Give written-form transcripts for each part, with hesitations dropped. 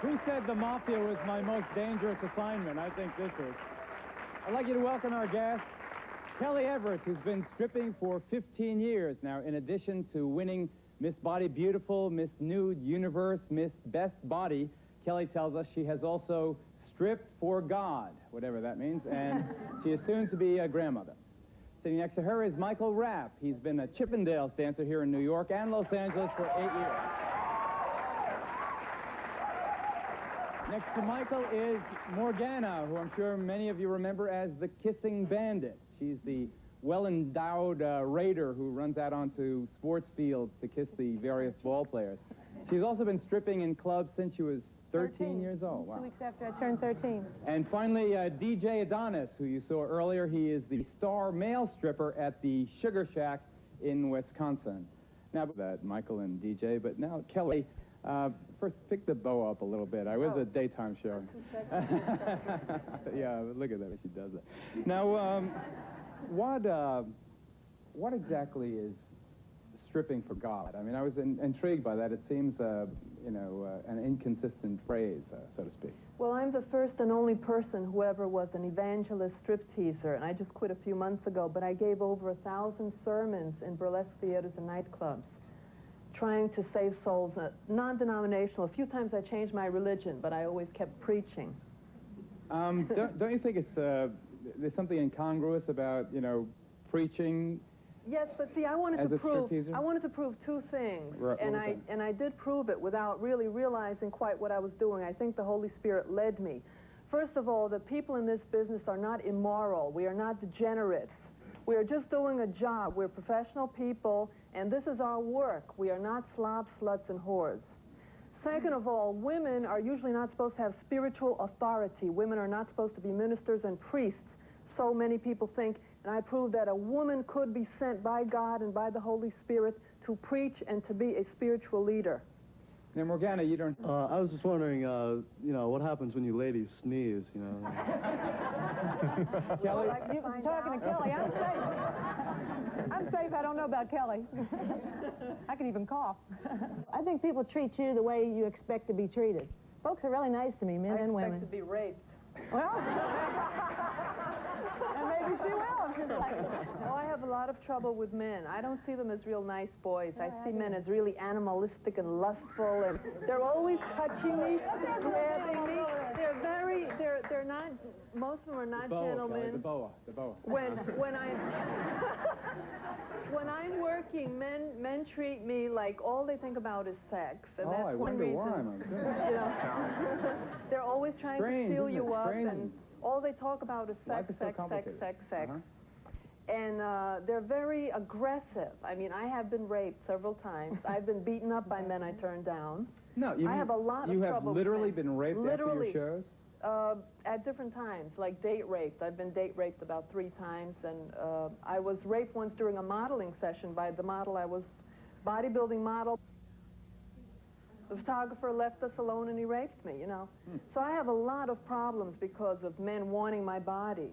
Who said the mafia was my most dangerous assignment? I think this is. I'd like you to welcome our guest, Kellie Everts, who's been stripping for 15 years now. In addition to winning Miss Body Beautiful, Miss Nude Universe, Miss Best Body, Kellie tells us she has also stripped for God, whatever that means, and she is soon to be a grandmother. Sitting next to her is Michael Rapp. He's been a Chippendales dancer here in New York and Los Angeles for 8 years. Next to Michael is Morgana, who I'm sure many of you remember as the Kissing Bandit. She's the well-endowed raider who runs out onto sports fields to kiss the various ball players. She's also been stripping in clubs since she was 13 years old. Wow. 2 weeks after I turned 13. And finally, DJ Adonis, who you saw earlier. He is the star male stripper at the Sugar Shack in Wisconsin. Now, that Michael and DJ, but now Kellie, first pick the bow up a little bit. I was a daytime show. Yeah, look at that, she does it. Now, what exactly is stripping for God? I mean, I was intrigued by that. It seems, you know, an inconsistent phrase, so to speak. Well, I'm the first and only person who ever was an evangelist stripteaser, and I just quit a few months ago, but I gave over 1,000 sermons in burlesque theaters and nightclubs, trying to save souls, non-denominational. A few times I changed my religion, but I always kept preaching. Don't you think it's, there's something incongruous about, you know, preaching? Yes, but see, I wanted to prove two things, and I did prove it without really realizing quite what I was doing. I think the Holy Spirit led me. First of all, the people in this business are not immoral. We are not degenerates. We are just doing a job. We're professional people, and this is our work. We are not slobs, sluts, and whores. Second of all, women are usually not supposed to have spiritual authority. Women are not supposed to be ministers and priests. So many people think, and I proved that a woman could be sent by God and by the Holy Spirit to preach and to be a spiritual leader. Now, Morgana, you don't... I was just wondering, you know, what happens when you ladies sneeze, you know? Kellie? You're talking to Kellie. I'm safe. I'm safe. I don't know about Kellie. I can even cough. I think people treat you the way you expect to be treated. Folks are really nice to me, men and women. I expect to be raped. Well, and maybe she will if she's like it. Oh, I have a lot of trouble with men. I don't see them as real nice boys. I see men as really animalistic and lustful, and they're always touching me, grabbing me. They're not, most of them are not gentlemen. The boa. When I'm working, men treat me like all they think about is sex, and that's one reason. Why, you know, they're always trying to steal you up, and all they talk about is sex, sex, sex, sex, sex. And they're very aggressive. I mean, I have been raped several times. I've been beaten up by men I turned down. No, I have a lot of trouble. You have literally been raped after your shows? At different times, like date raped. I've been date raped about 3 times, and I was raped once during a modeling session by the model. I was bodybuilding model. The photographer left us alone and he raped me, you know. So I have a lot of problems because of men wanting my body.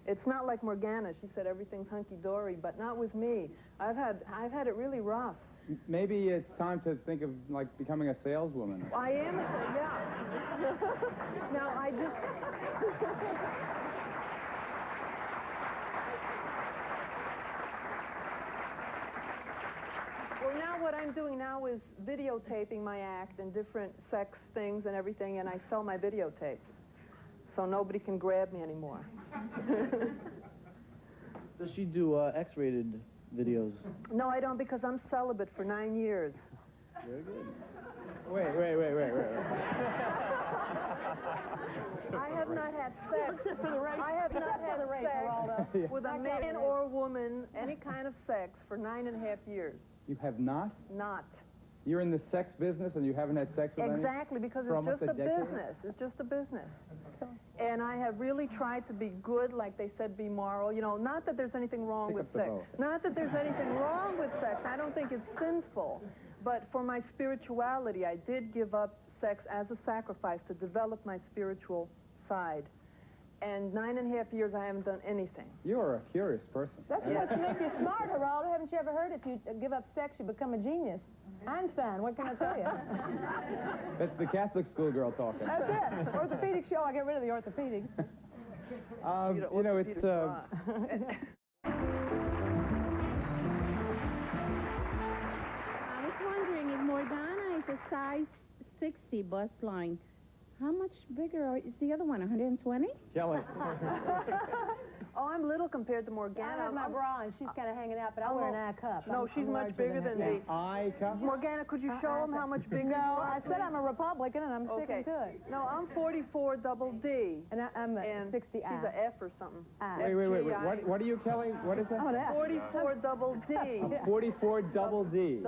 It's not like Morgana. She said everything's hunky-dory, but not with me. I've had it really rough. Maybe it's time to think of, like, becoming a saleswoman. I am, yeah. Now, I just... Well, now what I'm doing now is videotaping my act and different sex things and everything, and I sell my videotapes. So nobody can grab me anymore. Does she do X-rated videos? No, I don't, because I'm celibate for 9 years. Very good. Wait. I have not had sex. I have not had sex with a man or woman, any kind of sex, for 9.5 years. You have not? Not. You're in the sex business and you haven't had sex with anyone? Exactly, because it's just a business. It's just a business. And I have really tried to be good, like they said, be moral. You know, not that there's anything wrong with sex. Not that there's anything wrong with sex. I don't think it's sinful. But for my spirituality, I did give up sex as a sacrifice to develop my spiritual side. And 9.5 years, I haven't done anything. You are a curious person. That's supposed to make you smart, Geraldo. Haven't you ever heard if you give up sex, you become a genius? Einstein, what can I tell you? That's the Catholic schoolgirl talking. That's it. Orthopedic show, I get rid of the orthopedics. You know, it's... I was wondering if Madonna is a size 60 bust line, how much bigger is the other one, 120? Kelly. Oh, I'm little compared to Morgana. I have my bra and she's kind of hanging out, but I wear an eye cup. No, she's much bigger than me. Eye cup? Morgana, could you show them how much bigger you No, are? I said I'm a Republican and I'm sticking to it. No, I'm 44 double D. And I'm And 60 she's an F or something. Wait. What are you, Kelly? What is that? I'm an F. 44 double D. 44 double D.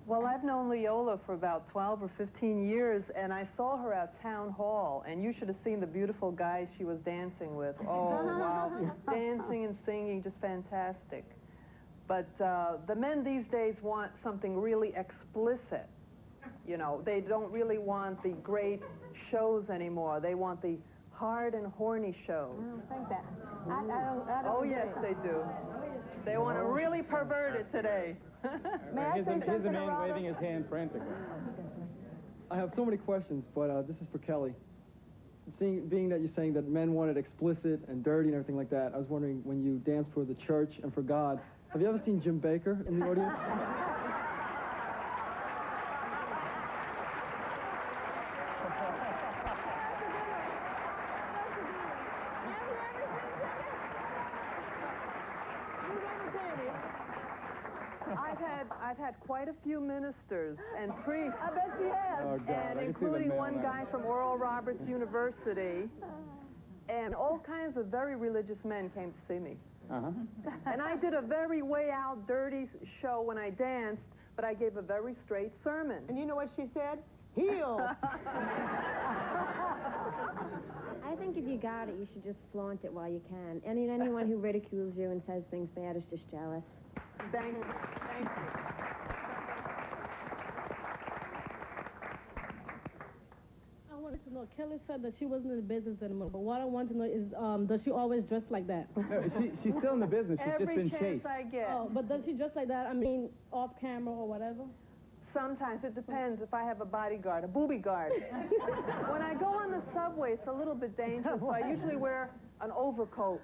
Well, I've known Leola for about 12 or 15 years, and I saw her at Town Hall, and you should have seen the beautiful guys she was dancing with. Oh, wow. Dancing and singing, just fantastic. But the men these days want something really explicit. You know, they don't really want the great shows anymore. They want the hard and horny shows. I don't think that. I don't Oh, yes, they do. They want to really pervert it today. Here's a man waving his hand frantically. I have so many questions, but this is for Kelly. Being that you're saying that men want it explicit and dirty and everything like that, I was wondering, when you dance for the church and for God, have you ever seen Jim Baker in the audience? I've had quite a few ministers and priests. I bet you have. Oh, God, And including one guy from Oral Roberts University. And all kinds of very religious men came to see me. And I did a very way out dirty show when I danced, but I gave a very straight sermon. And you know what she said? Heel. I think if you got it, you should just flaunt it while you can. Anyone who ridicules you and says things bad is just jealous. Thank you. Thank you. I wanted to know, Kelly said that she wasn't in the business anymore, but what I want to know is, does she always dress like that? No, she's still in the business. She's just been Every chance chased. I get. Oh, but does she dress like that? I mean, off camera or whatever? Sometimes it depends if I have a bodyguard, a booby guard. When I go on the subway, it's a little bit dangerous, so I usually wear an overcoat.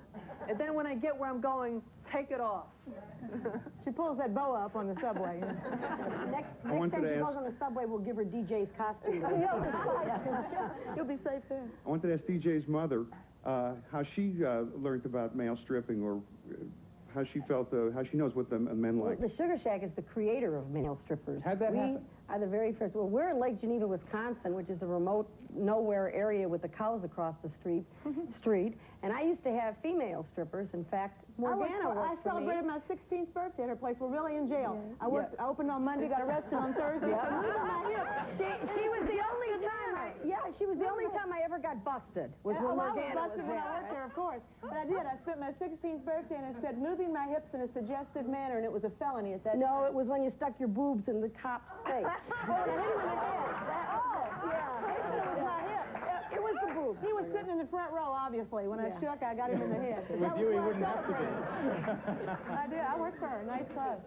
And then when I get where I'm going, take it off. She pulls that boa up on the subway. Next time she goes on the subway, we'll give her DJ's costume. You'll be safe there. I wanted to ask DJ's mother how she learned about male stripping, or how she felt, how she knows what the men like. The Sugar Shack is the creator of male strippers. How'd that happen? We are the very first. Well, we're in Lake Geneva, Wisconsin, which is a remote, nowhere area with the cows across the street. And I used to have female strippers. In fact, Morgana I worked for me. celebrated my 16th birthday at her place. We're really in jail. I opened on Monday, got arrested on Thursday. She was the only time she was the only time I ever got busted. Was when Morgana I was busted when I worked there, of course. But I did. I spent my 16th birthday and it said moving my hips in a suggestive manner, and it was a felony at that time. No, it was when you stuck your boobs in the cop's face. It was the boob. He was sitting in the front row, obviously. When I shook, I got him in the head. With you, he wouldn't have to be. I did. I worked for her. Nice club.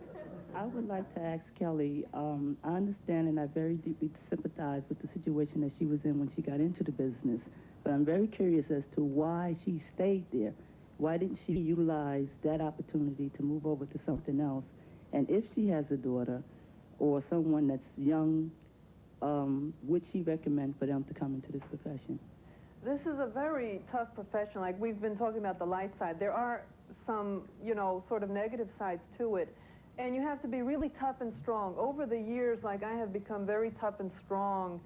I would like to ask Kelly, I understand and I very deeply sympathize with the situation that she was in when she got into the business, but I'm very curious as to why she stayed there. Why didn't she utilize that opportunity to move over to something else? And if she has a daughter or someone that's young, would she recommend for them to come into this profession? This is a very tough profession. Like we've been talking about the light side. There are some, you know, sort of negative sides to it. And you have to be really tough and strong. Over the years, like I have become very tough and strong.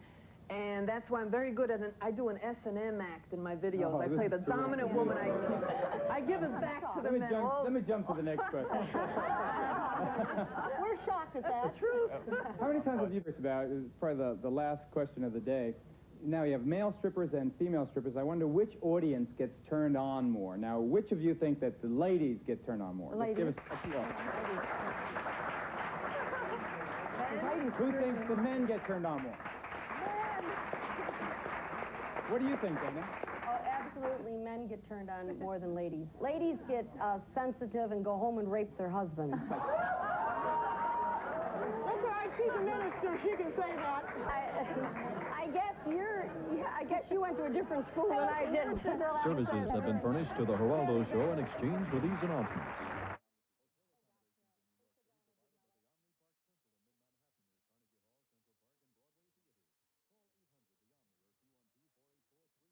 And that's why I'm very good at I do an S&M act in my videos. I play the dominant woman. I give it back to the men. Let me jump to the next question. We're shocked at that. The truth. How many times have you heard about, this is probably the last question of the day, now you have male strippers and female strippers. I wonder which audience gets turned on more. Now, which of you think that the ladies get turned on more? Ladies. Let's give us a Who thinks the men get turned on more? What do you think, Dana? Oh, absolutely, men get turned on more than ladies. Ladies get sensitive and go home and rape their husbands. What's her she's a minister. She can say that. I guess you went to a different school than I did. Services have been furnished to the Geraldo Show in exchange for these announcements.